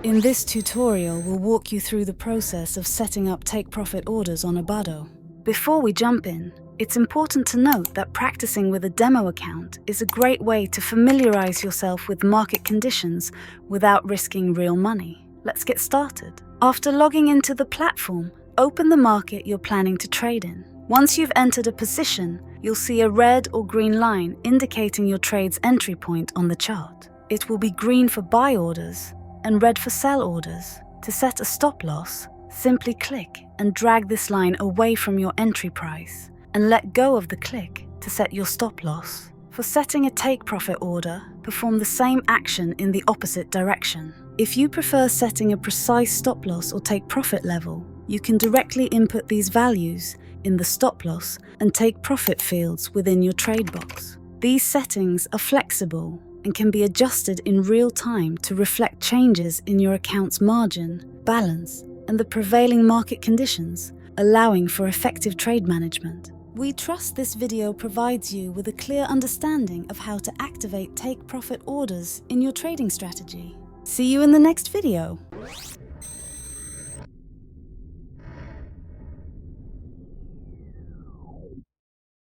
In this tutorial, we'll walk you through the process of setting up take-profit orders on Abbado. Before we jump in, it's important to note that practicing with a demo account is a great way to familiarize yourself with market conditions without risking real money. Let's get started. After logging into the platform, open the market you're planning to trade in. Once you've entered a position, you'll see a red or green line indicating your trade's entry point on the chart. It will be green for buy orders and red for sell orders. To set a stop loss, simply click and drag this line away from your entry price and let go of the click to set your stop loss. For setting a take profit order, perform the same action in the opposite direction. If you prefer setting a precise stop loss or take profit level, you can directly input these values in the stop loss and take profit fields within your trade box. These settings are flexible and can be adjusted in real time to reflect changes in your account's margin, balance, and the prevailing market conditions, allowing for effective trade management. We trust this video provides you with a clear understanding of how to activate take-profit orders in your trading strategy. See you in the next video.